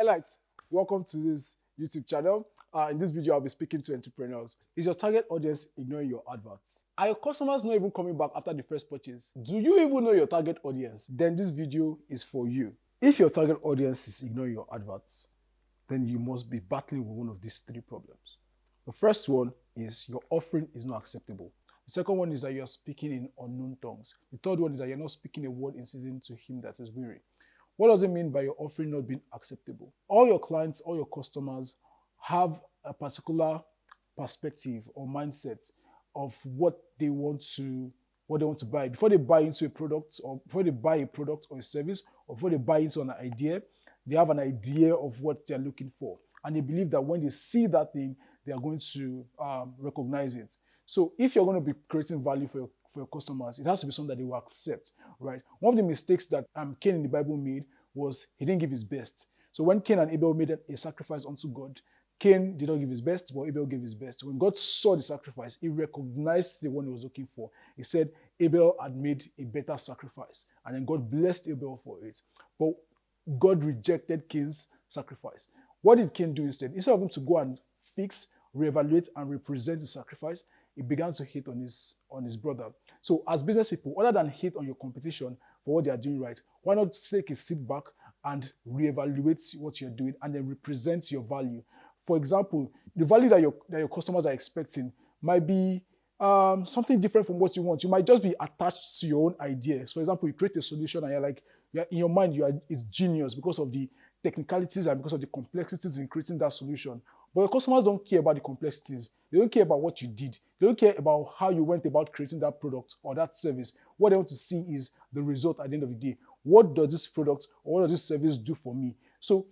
Elite, welcome to this YouTube channel. In this video, I'll be speaking to entrepreneurs. Is your target audience ignoring your adverts? Are your customers not even coming back after the first purchase? Do you even know your target audience? Then this video is for you. If your target audience is ignoring your adverts, then you must be battling with one of these three problems. The first one is your offering is not acceptable. The second one is that you're speaking in unknown tongues. The third one is that you're not speaking a word in season to him that is weary. What does it mean by your offering not being acceptable? All your clients, all your customers have a particular perspective or mindset of what they want to buy. Before they buy into a product, or before they buy a product or a service, or before they buy into an idea, they have an idea of what they're looking for. And they believe that when they see that thing, they are going to recognize it. So if you're going to be creating value for your customers, it has to be something that they will accept, right? One of the mistakes that Cain in the Bible made was he didn't give his best. So when Cain and Abel made a sacrifice unto God, Cain did not give his best, but Abel gave his best. When God saw the sacrifice, he recognized the one he was looking for. He said Abel had made a better sacrifice, and then God blessed Abel for it. But God rejected Cain's sacrifice. What did Cain do instead? Instead of him to go and fix, reevaluate, and represent the sacrifice, he began to hate on his brother. So as business people, other than hate on your competition for what they are doing right, why not take a sit back and reevaluate what you're doing and then represent your value? For example, the value that your customers are expecting might be something different from what you want. You might just be attached to your own ideas. For example, you create a solution and in your mind, it's genius because of the technicalities and because of the complexities in creating that solution. But your customers don't care about the complexities. They don't care about what you did. They don't care about how you went about creating that product or that service. What they want to see is the result at the end of the day. What does this product or what does this service do for me? So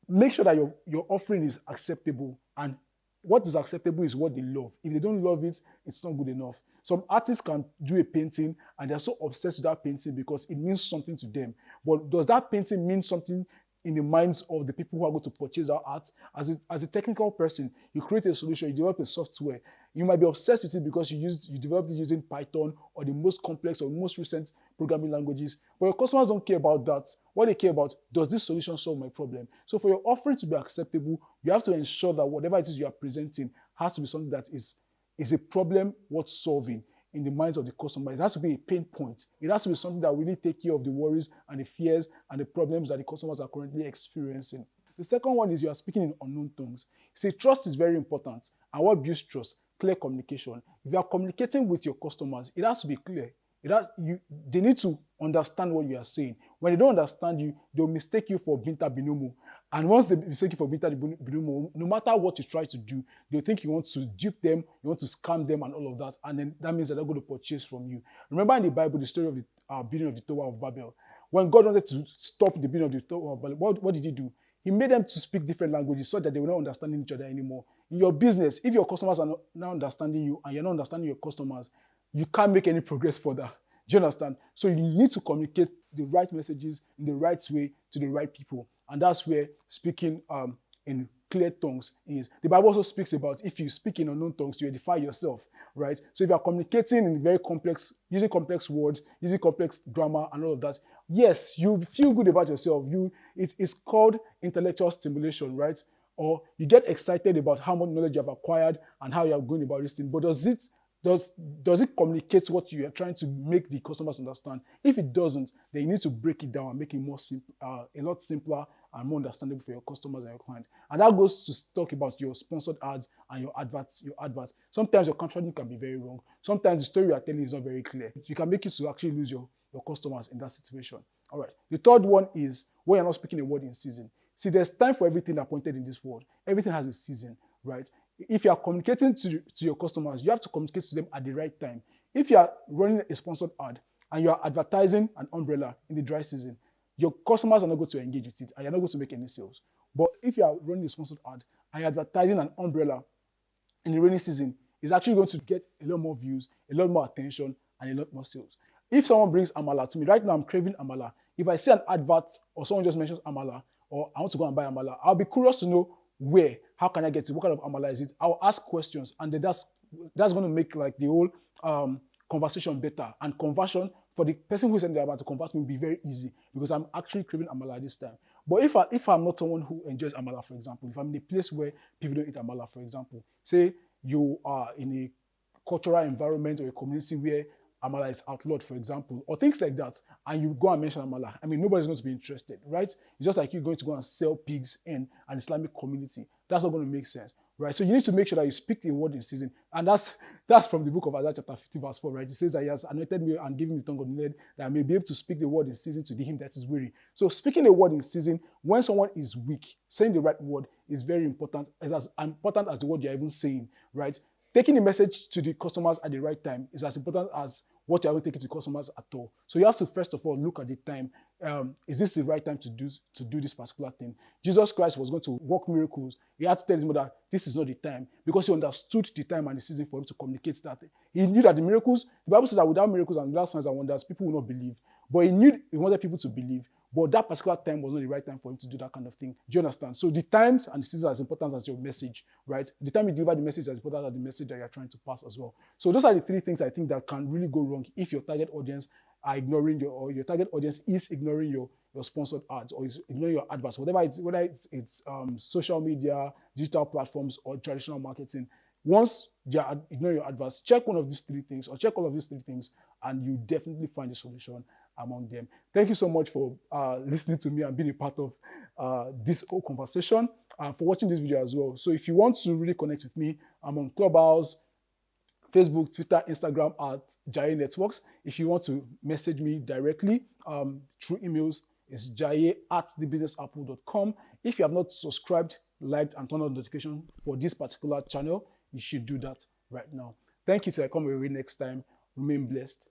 make sure that your offering is acceptable, and what is acceptable is what they love. If they don't love it, it's not good enough. Some artists can do a painting and they're so obsessed with that painting because it means something to them. But does that painting mean something in the minds of the people who are going to purchase our art? As a technical person, you create a solution, you develop a software. You might be obsessed with it because you developed it using Python or the most complex or most recent programming languages. But your customers don't care about that. What they care about, does this solution solve my problem? So for your offering to be acceptable, you have to ensure that whatever it is you are presenting has to be something that is a problem worth solving in the minds of the customer. It has to be a pain point. It has to be something that really take care of the worries and the fears and the problems that the customers are currently experiencing. The second one is you are speaking in unknown tongues. See, trust is very important. And what builds trust? Clear communication. If you are communicating with your customers, it has to be clear. They need to understand what you are saying. When they don't understand you, they'll mistake you for Binta Binomo. And once they mistake you for Binta Binomo, no matter what you try to do, they'll think you want to dupe them, you want to scam them and all of that. And then that means they're not going to purchase from you. Remember in the Bible, the story of the building of the Tower of Babel. When God wanted to stop the building of the Tower of Babel, what did he do? He made them to speak different languages so that they were not understanding each other anymore. In your business, if your customers are not understanding you and you're not understanding your customers, you can't make any progress further. Do you understand? So you need to communicate the right messages in the right way to the right people. And that's where speaking in clear tongues is. The Bible also speaks about if you speak in unknown tongues, you edify yourself, right? So if you're communicating in very complex, using complex words, using complex grammar and all of that, yes, you feel good about yourself. It's called intellectual stimulation, right? Or you get excited about how much knowledge you have acquired and how you are going about this thing. But does it communicate what you are trying to make the customers understand? If it doesn't, then you need to break it down and make it more simple, a lot simpler and more understandable for your customers and your client. And that goes to talk about your sponsored ads and your adverts. Sometimes your captioning can be very wrong. Sometimes the story you are telling is not very clear. You can make it to actually lose your customers in that situation. All right. The third one is when you're not speaking a word in season. See, there's time for everything appointed in this world. Everything has a season, right? If you are communicating to your customers, you have to communicate to them at the right time. If you are running a sponsored ad and you are advertising an umbrella in the dry season, your customers are not going to engage with it and you're not going to make any sales. But if you are running a sponsored ad and you're advertising an umbrella in the rainy season, it's actually going to get a lot more views, a lot more attention, and a lot more sales. If someone brings amala to me, right now I'm craving amala. If I see an advert or someone just mentions amala or I want to go and buy amala, I'll be curious to know where, how can I get it, what kind of amala is it? I'll ask questions, and then that's going to make like the whole conversation better, and conversion for the person who sent the amala to convert me will be very easy because I'm actually craving amala this time. But if I'm not someone who enjoys amala, for example, if I'm in a place where people don't eat amala, for example, say you are in a cultural environment or a community where amala is outlawed, for example, or things like that, and you go and mention amala, I mean, nobody's going to be interested, right? It's just like you're going to go and sell pigs in an Islamic community. That's not going to make sense, right? So you need to make sure that you speak the word in season, and that's from the book of Isaiah chapter 50 verse 4, right? It says that he has anointed me and given me the tongue of the learned that I may be able to speak the word in season to him that is weary. So speaking a word in season when someone is weak, saying the right word is very important, as important as the word you're even saying, right? Taking the message to the customers at the right time is as important as what you're taking to the customers at all. So you have to first of all look at the time. Is this the right time to do this particular thing? Jesus Christ was going to work miracles. He had to tell his mother, this is not the time, because he understood the time and the season for him to communicate that. He knew that the miracles, the Bible says that without miracles and without signs and wonders, people will not believe. But he knew he wanted people to believe. But that particular time was not the right time for him to do that kind of thing. Do you understand? So the times and the seasons are as important as your message, right? The time you deliver the message is as important as the message that you're trying to pass as well. So those are the three things I think that can really go wrong if your target audience are ignoring your target audience is ignoring your sponsored ads or is ignoring your adverts, whether it's social media, digital platforms, or traditional marketing. Once you ignore your adverts, check one of these three things or check all of these three things, and you definitely find a solution among them. Thank you so much for listening to me and being a part of this whole conversation and for watching this video as well. So if you want to really connect with me, I'm on Clubhouse, Facebook, Twitter, Instagram at Jaye Networks. If you want to message me directly through emails, it's jaye@thebusinessapple.com. If you have not subscribed, liked, and turned on notification for this particular channel, you should do that right now. Thank you till I come away next time. Remain blessed.